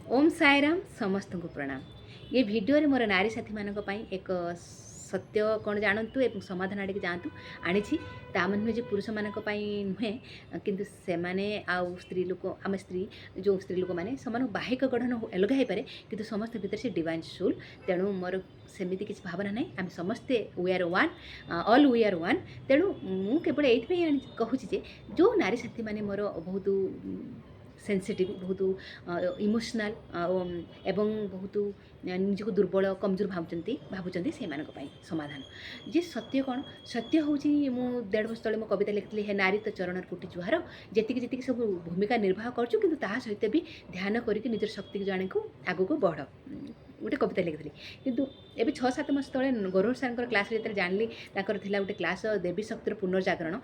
ओम साईराम समस्त को प्रणाम। ये वीडियो रे मोर नारी साथी मानक पई एक सत्य कौन जानतु एवं समाधान आड़े जातु आनी तामन नुहे पुरुष मानक पई नुहे किंतु से माने आउ स्त्री लोक आम स्त्री जो स्त्री लोक मैंने समान बाहिक गठन अलग हो पारे किंतु समस्त भितर से डिवाइन सोल तेणु मोर सेमती किसी भावना ना आम समस्ते we are one all we are one तेणु मु केवल ये कहूँ जे जो नारी साथी मैंने मोर बहुत सेनसिटिव बहुत इमोशनाल एवं बहुत निजको दुर्बल कमजोर भावुंट से समाधान जे सत्य कौन सत्य हूँ मु 1.5 वर्ष तले मो कविता लिखी हे नारी तो चरण कोटि जुहार जी सब भूमिका निर्वाह करूँ कि सहित भी ध्यान करके निजर शक्ति जाने को आग को बढ़ गोटे कविता लिखी किंतु एबे 6-7 मास तले गौरव सार क्लास जानी गोटे क्लास देवी शक्तिर पुनर्जागरण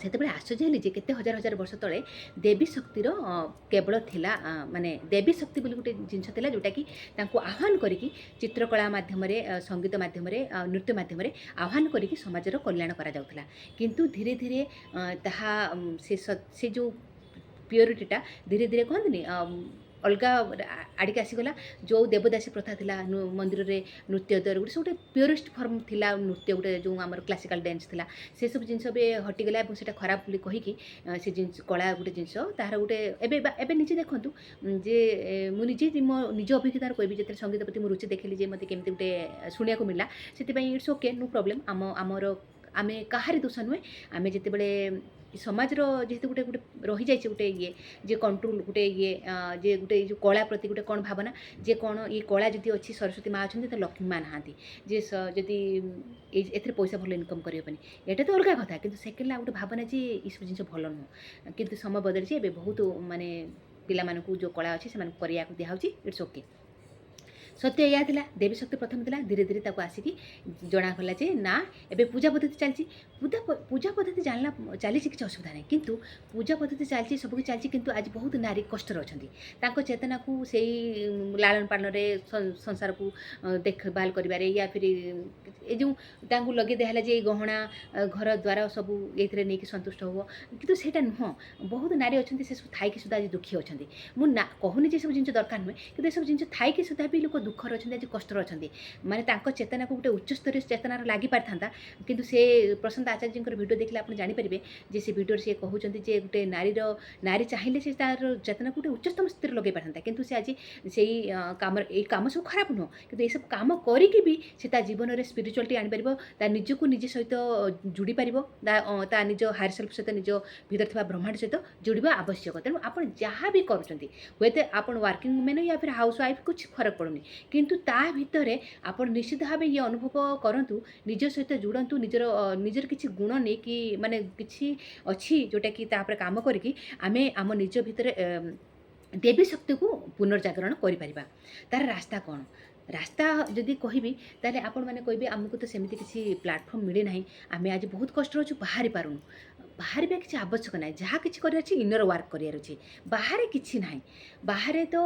से आश्चर्य हेली केते हजार हजार वर्ष तले देवी शक्तिर केवल थिला माने देवी शक्ति बोली गोटे जिनस थिला जोटा कि तांको आह्वान करिकी चित्रकला माध्यम संगीत माध्यम नृत्य माध्यम आह्वान करिकी समाजर कल्याण करा जाउथला किंतु धीरे धीरे ताहा से जो प्योरिटीटा धीरे धीरे कहतनी अलग आड़के आसीगला जो देवदासी प्रथा थिला मंदिर रे नृत्य दर गोटे गोटे प्योरेस्ट फॉर्म थिला नृत्य गोटे जो आम क्लासिकल डांस थिला से सब जिनस भी हटिगला और से खराब बोली कहीकि से जिनस कला गोटे जिनस तार गोटे एबे निजे देखंतु जे मु निजे मो निज अभिज्ञतार कहबी जेते संगीत प्रति मु रुचि देखली जे मते केमती गोटे शुणिया को मिला से इट्स ओके नो प्रॉब्लम आमर आमे कहारी दोष नुहे आमे जितेबले समाज जेहेतु गोटे गोटे रही जाइए गोटे ये जे कंट्रोल गोटे ये जे गोटे जो कला प्रति गोटे कौन भावना जे कौन ये कला जदि अच्छी सरस्वती माँ अच्छा तो लक्ष्मी माँ नहांती जे जदि ए पैसा भल इनकम करनी यहाँ तो अलग कथा कि सेकेंड गोटे भावना जे ये सब जिन भल नुह कि समय बदली बहुत माने पिला जो कला अच्छी से दिया इट्स ओके सत्य या थिला देवी शक्ति प्रथम थिला धीरे धीरे ताको आसिकी जनागला जे ना एबे पूजा पद्धति चलची पूजा पद्धति जानला चली किसी असुविधा नहीं किंतु पूजा पद्धति चलची सबकि चलची किंतु आज बहुत नारी कष्ट अछंती ताको चेतना को सेई लालन पालन रे संसार को देखभाल करिबारे या फिर ए जो तांगु लगे देहला जे गहना घर द्वार सब एथरे नेकी संतुष्ट हो किंतु सेटा नुह बहुत नारी अछंती से सब थाई कि सुधा आज दुखी अछंती मु ना कहूनी जे सब जिंस दरकार नुहे किंतु सब जिंस थाई कि सुधा भी लोक दुखर अच्छा आज कष्ट अच्छा माने चेतना को गोटे उच्चस्तरीय चेतनार लगी पारि था किंतु से प्रशांत आचार्य भिडियो देखले आप जानीपारे जे से भिडियो से कहते जे गोटे नारी चाहिए से तार चेतना को गोटे उच्चतम स्थिर लगे पारि था से आज से कम सब खराब नुह कि सब कम करी भी से जीवन में स्पिरिचुआलिटी आनीपर निजक निजे सहित जोड़ी पार निज हायर सेल्फ सहित निज भीतर थी ब्रह्मांड सहित जोड़ा आवश्यक तेणु आप जहाँ भी करुँचे आप वर्किंग वुमेन या फिर हाउस वाइफ कुछ फरक पड़ूनी किंतु ता भितर आप निश्चित भाव ये अनुभव करूँ निज सहित जुड़ंतु निजर किसी गुण नहीं कि माने किसी अच्छी जोटा कि तापर काम करके आमे आम निज भितर देवी शक्ति को पुनर्जागरण करिपरिबा तार रास्ता कौन रास्ता जदि कहबी ताले आपण माने कहबे आमको तो सेमती किसी प्लाटफर्म मिले ना आम आज बहुत कष्ट अच्छु बाहरी पारुनु बाहर भी किसी आवश्यक ना जहाँ किसी कर इनर वर्क करार अच्छे बाहर किसी ना बाहर तो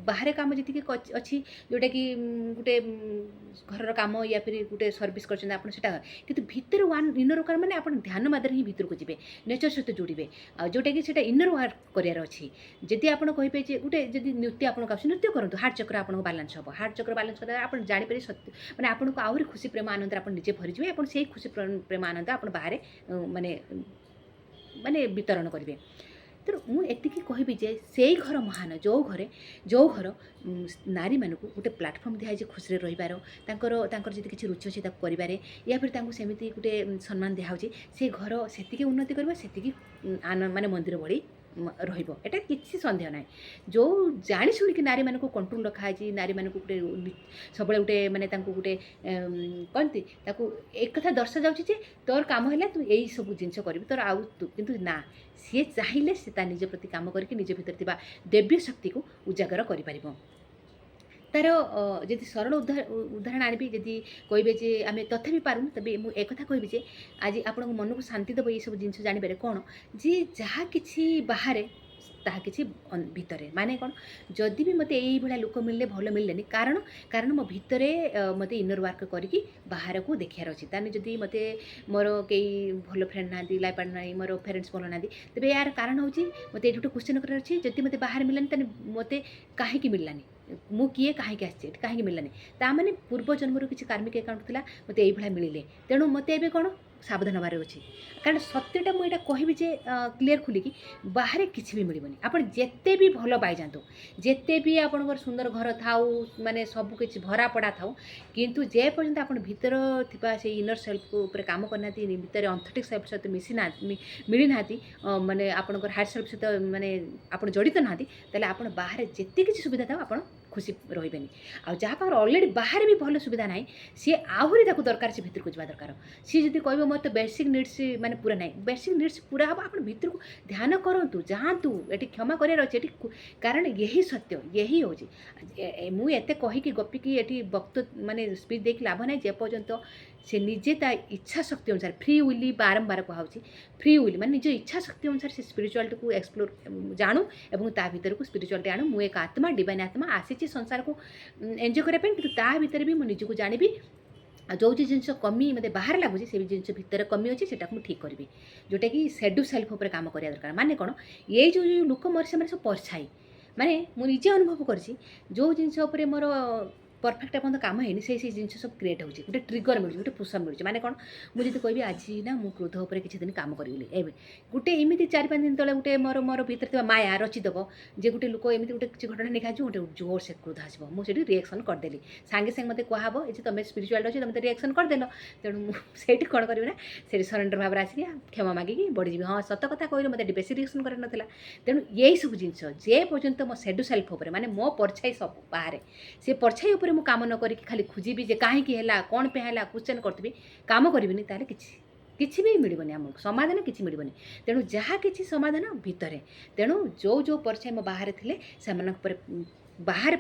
बाहर कम जी अच्छी जोटा कि गोटे घर कम या फिर गोटे सर्विस कर कि भितर वन इनर वर्क मैंने आप ध्यान मादर ही भितर को जी नेचर सहित जोड़े जोटा कि इनर वर्क करार अच्छी जदि आप कहे गोटे जदि नृत्य आप नृत्य करूँ हार्ट चक्र आप बालांस हम हार्ट चक्र बालांस कर आप जानीपर सत्य मैंने आपको आहरी खुशी प्रेम आनंद आप निजे भरीजे आप से खुशी प्रेम आनंद आप बाहर माने माने वितरण करेंगे तो मुझे कहबी जे से घर महान जो घर नारी मानक गोटे प्लाटफर्म दिखाई खुशी रहीबार जी किसी रुचि अच्छे करें या फिर सेमती गोटे सम्मान दिखाई से घर से उन्नति कर माने मंदिर भली रहा किसी सन्देह ना जो जाणी शुणिक नारी मानक कंट्रोल रखाई नारी मानक गोटे सब गोटे माने गोटे कहती एक कथा दर्शा जाऊँगी तोर काम है तू यही सब जिनस करी तोर आउ किंतु ना सी चाहिए से निज प्रति काम करके निज भीतर देव्य शक्ति को उजागर कर तार जदि सरल उदाहरण आनी जदि कहे जे आम तथापि पारूँ तबे मुझे एक कहबी जे आज आपण मन को शांति देव ये सब जिन जानवर कौन जी जहाँ कि बाहर ତାହା କିଛି ଭିତରେ ମାନେ କ'ଣ ଯଦି ବି ମୋତେ ଏଇଭଳିଆ ଲୋକ ମିଳିଲେ ଭଲ ମିଳିଲେନି କାରଣ ମୋ ଭିତରେ ମୋତେ ଇନର୍ ୱାର୍କ କରିକି ବାହାରକୁ ଦେଖିବାର ଅଛି। ତାହେଲେ ଯଦି ମୋତେ ମୋର କେହି ଭଲ ଫ୍ରେଣ୍ଡ ନାହାନ୍ତି, ଲାଇଫ୍ ପାର୍ଟନର ନାହିଁ, ମୋର ପ୍ୟାରେଣ୍ଟସ୍ ଭଲ ନାହାନ୍ତି, ତେବେ ଏହାର କାରଣ ହେଉଛି ମୋତେ ଏଇଠି ଗୋଟେ କ୍ୱେଶ୍ଚନ୍ କରିବାର ଅଛି ଯଦି ମୋତେ ବାହାରେ ମିଳିଲାନି ତାହେଲେ ମୋତେ କାହିଁକି ମିଳିଲାନି, ମୁଁ କିଏ କାହିଁକି ଆସିଛି ଏଠି କାହିଁକି ମିଳିଲାନି। ତା'ମାନେ ପୂର୍ବ ଜନ୍ମରୁ କିଛି କାର୍ମିକ ଏକାଉଣ୍ଟ ଥିଲା ମୋତେ ଏଇଭଳିଆ ମିଳିଲେ, ତେଣୁ ମୋତେ ଏବେ କ'ଣ ସାବଧାନ ହେବାର ଅଛି। କାରଣ ସତ୍ୟଟା ମୁଁ ଏଇଟା କହିବି ଯେ କ୍ଲିଅର୍ ଖୋଲିକି ବାହାରେ କିଛି ବି ମିଳିବନି। ଆପଣ ଯେତେ ବି ଭଲ ପାଇଯାଆନ୍ତୁ, ଯେତେ ବି ଆପଣଙ୍କର ସୁନ୍ଦର ଘର ଥାଉ, ମାନେ ସବୁ କିଛି ଭରା ପଡ଼ା ଥାଉ, କିନ୍ତୁ ଯେପର୍ଯ୍ୟନ୍ତ ଆପଣ ଭିତର ଥିବା ସେଇ ଇନର୍ ସେଲ୍ଫ ଉପରେ କାମ କରିନାହାନ୍ତି, ଭିତରେ ଅନ୍ଥେଟିକ୍ ସେଲ୍ଫ ସହିତ ମିଳିନାହାନ୍ତି, ମାନେ ଆପଣଙ୍କର ହାର୍ଟ ସେଲ୍ଫ ସହିତ ମାନେ ଆପଣ ଜଡ଼ିତ ନାହାନ୍ତି, ତାହେଲେ ଆପଣ ବାହାରେ ଯେତେ କିଛି ସୁବିଧା ଥାଉ ଆପଣ ଖୁସି ରହିବେନି। ଆଉ ଯାହା ପାଖରେ ଅଲରେଡ଼ି ବାହାରେ ବି ଭଲ ସୁବିଧା ନାହିଁ, ସିଏ ଆହୁରି ତାକୁ ଦରକାର, ସେ ଭିତରକୁ ଯିବା ଦରକାର। ସିଏ ଯଦି କହିବ ମୋର ତ ବେସିକ୍ ନିଡ୍ସ ମାନେ ପୁରା ନାହିଁ, ବେସିକ୍ ନିଡ୍ସ ପୁରା ହେବ, ଆପଣ ଭିତରକୁ ଧ୍ୟାନ କରନ୍ତୁ, ଯାଆନ୍ତୁ, ଏଠି କ୍ଷମା କରିବାର ଅଛି ଏଠି, କାରଣ ଏହି ସତ୍ୟ ଏହି ହେଉଛି। ମୁଁ ଏତେ କହିକି ଗପିକି ଏଠି ମାନେ ସ୍ପିଚ୍ ଦେଇକି ଲାଭ ନାହିଁ ଯେପର୍ଯ୍ୟନ୍ତ ସେ ନିଜେ ତା ଇଚ୍ଛା ଶକ୍ତି ଅନୁସାରେ ଫ୍ରି ୱିଲି ବାରମ୍ବାର କୁହାହେଉଛି, ଫ୍ରି ୱିଲି ମାନେ ନିଜ ଇଚ୍ଛା ଶକ୍ତି ଅନୁସାରେ ସେ ସ୍ପିରିଚୁଆଲିଟିକୁ ଏକ୍ସପ୍ଲୋର ଜାଣୁ ଏବଂ ତା ଭିତରକୁ ସ୍ପିରିଚୁଆଲିଟି ଆଣୁ। ମୁଁ ଏକ ଆତ୍ମା, ଡିଭାଇନ୍ ଆତ୍ମା, ଆସିଛି ସଂସାରକୁ ଏନ୍ଜୟ କରିବା ପାଇଁ, କିନ୍ତୁ ତା ଭିତରେ ବି ମୁଁ ନିଜକୁ ଜାଣିବି। ଆଉ ଯେଉଁ ଜିନିଷ କମି ମୋତେ ବାହାରେ ଲାଗୁଛି ସେ ଜିନିଷ ଭିତରେ କମି ଅଛି, ସେଟାକୁ ମୁଁ ଠିକ୍ କରିବି, ଯେଉଁଟାକି ସେଡୁ ସେଲ୍ଫ ଉପରେ କାମ କରିବା ଦରକାର। ମାନେ କ'ଣ, ଏଇ ଯେଉଁ ଲୋକ ମୋର ସେମାନେ ସବୁ ପରଛାଇ, ମାନେ ମୁଁ ନିଜେ ଅନୁଭବ କରିଛି ଯେଉଁ ଜିନିଷ ଉପରେ ମୋର ପରଫେକ୍ଟ ଏପର୍ଯ୍ୟନ୍ତ କାମ ହେଇନି ସେଇ ଜିନିଷ ସବୁ କ୍ରିଏଟ୍ ହେଉଛି, ଗୋଟେ ଟ୍ରିଗର୍ ମିଳୁଛି, ଗୋଟେ ପୁଷ୍ ମିଳୁଛି। ମାନେ କ'ଣ, ମୁଁ ଯଦି କହିବି ଆଜି ନା ମୁଁ କ୍ରୋଧ ଉପରେ କିଛି ଦିନ କାମ କରିବି, ଏବେ ଗୋଟେ ଏମିତି 4-5 ଦିନ ତଳେ ଗୋଟେ ମୋର ଭିତରେ ଥିବା ମାୟା ରଚିଦେବ ଯେ ଗୋଟେ ଲୋକ ଏମିତି ଗୋଟେ କିଛି ଘଟଣା ନେଇକି ଗୋଟେ ଜୋର ସେ କ୍ରୋଧ ଆସିବ, ମୁଁ ସେଠି ରିଆକ୍ସନ୍ କରିଦେଲି, ସାଙ୍ଗେ ସାଙ୍ଗେ ମୋତେ କୁହାହେବ ଏ ଯେ ତୁମେ ସ୍ପିରିଚୁଆଲ୍ ଅଛି, ତୁମେ ତ ରିଆକ୍ସନ୍ କରିଦେଲ। ତେଣୁ ମୁଁ ସେଇଠି କ'ଣ କରିବି ନା, ସେଇଠି ସରେଣ୍ଡର ଭାବରେ ଆସିକି କ୍ଷମା ମାଗିକି ବଢ଼ିଯିବି। ହଁ ସତ କଥା କହିଲେ ମୋତେ ବେଶୀ ରିଆକ୍ସନ୍ କରିବାର ନଥିଲା। ତେଣୁ ଏଇସବୁ ଜିନିଷ ଯେ ପର୍ଯ୍ୟନ୍ତ ମୋ ସେଡୁ ସେଲ୍ଫ ଉପରେ ମାନେ ମୋ ପରଛାଇ ସବୁ ବାହାରେ, ସେ ପରଛାଇ ଉପରେ ମୁଁ କାମ ନ କରିକି ଖାଲି ଖୋଜିବି ଯେ କାହିଁକି ହେଲା, କ'ଣ ପାଇଁ ହେଲା, କ୍ୱେଶ୍ଚନ୍ କରିଥିବି, କାମ କରିବିନି, ତାହେଲେ କିଛି ବି ମିଳିବନି, ଆମକୁ ସମାଧାନ କିଛି ମିଳିବନି। ତେଣୁ ଯାହା କିଛି ସମାଧାନ ଭିତରେ। ତେଣୁ ଯେଉଁ ପରଛାଇ ମୋ ବାହାରେ ଥିଲେ ସେମାନଙ୍କ ଉପରେ ବାହାରେ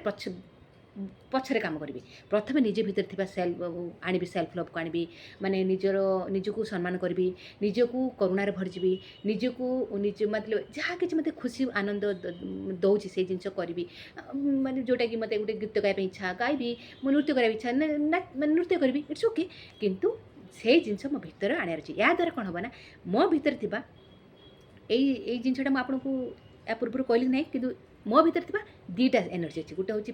ପଛରେ କାମ କରିବି। ପ୍ରଥମେ ନିଜ ଭିତରେ ଥିବା ସେଲ୍ଫ ଆଣିବି, ସେଲ୍ଫ ଲଭ୍କୁ ଆଣିବି, ମାନେ ନିଜକୁ ସମ୍ମାନ କରିବି, ନିଜକୁ କରୁଣାରେ ଭରିଯିବି, ନିଜକୁ ମାନେ ଯାହା କିଛି ମୋତେ ଖୁସି ଆନନ୍ଦ ଦେଉଛି ସେଇ ଜିନିଷ କରିବି। ମାନେ ଯେଉଁଟାକି ମୋତେ ଗୋଟେ ଗୀତ ଗାଇବା ପାଇଁ ଇଚ୍ଛା ଗାଇବି, ମୁଁ ନୃତ୍ୟ କରିବା ଇଚ୍ଛା ମାନେ ନୃତ୍ୟ କରିବି, ଇଟ୍ସ ଓକେ, କିନ୍ତୁ ସେଇ ଜିନିଷ ମୋ ଭିତରେ ଆଣିବାର ଅଛି। ଏହା ଦ୍ୱାରା କ'ଣ ହେବ ନା, ମୋ ଭିତରେ ଥିବା ଏଇ ଜିନିଷଟା ମୁଁ ଆପଣଙ୍କୁ ୟା ପୂର୍ବରୁ କହିଲି ନାହିଁ, କିନ୍ତୁ ମୋ ଭିତରେ ଥିବା ଦୁଇଟା ଏନର୍ଜି ଅଛି, ଗୋଟେ ହେଉଛି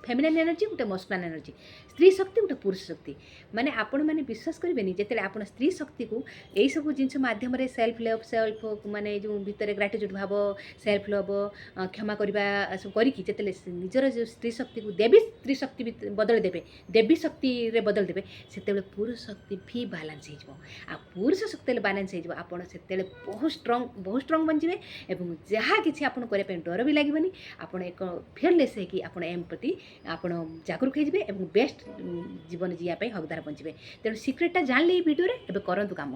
ଫେମିନାଇନ୍ ଏନର୍ଜି, ଗୋଟେ ମସ୍କୁଲାଇନ୍ ଏନର୍ଜି, ସ୍ତ୍ରୀ ଶକ୍ତି, ଗୋଟେ ପୁରୁଷ ଶକ୍ତି। ମାନେ ଆପଣମାନେ ବିଶ୍ୱାସ କରିବେନି, ଯେତେବେଳେ ଆପଣ ସ୍ତ୍ରୀ ଶକ୍ତିକୁ ଏଇସବୁ ଜିନିଷ ମାଧ୍ୟମରେ ସେଲ୍ଫ ମାନେ ଯେଉଁ ଭିତରେ ଗ୍ରାଟିଚ୍ୟୁଡ଼୍ ଭାବ, ସେଲ୍ଫ ଲଭ୍, କ୍ଷମା କରିବା ସବୁ କରିକି ଯେତେବେଳେ ନିଜର ଯେଉଁ ସ୍ତ୍ରୀ ଶକ୍ତିକୁ ଦେବୀ ସ୍ତ୍ରୀ ଶକ୍ତି ବଦଳି ଦେବେ, ଦେବୀ ଶକ୍ତିରେ ବଦଳି ଦେବେ, ସେତେବେଳେ ପୁରୁଷ ଶକ୍ତି ବି ବାଲାନ୍ସ ହେଇଯିବ। ଆଉ ପୁରୁଷ ଶକ୍ତି ହେଲେ ବାଲାନ୍ସ ହେଇଯିବ, ଆପଣ ସେତେବେଳେ ବହୁତ ଷ୍ଟ୍ରଙ୍ଗ ବନିଯିବେ ଏବଂ ଯାହା କିଛି ଆପଣ କରିବା ପାଇଁ ଡର ବି ଲାଗିବନି। ଆପଣ ଏକ ଫିୟରଲେସ୍ ହେଇକି ଆପଣ ଏମ୍ ପ୍ରତି ଆପଣ ଜାଗରୁକ ହେଇଯିବେ ଏବଂ ବେଷ୍ଟ ଜୀବନ ଜିଇବା ପାଇଁ ହକଦାର ବଞ୍ଚିବେ। ତେଣୁ ସିକ୍ରେଟଟା ଜାଣିଲେ ଏଇ ଭିଡ଼ିଓରେ, ଏବେ କରନ୍ତୁ କାମ।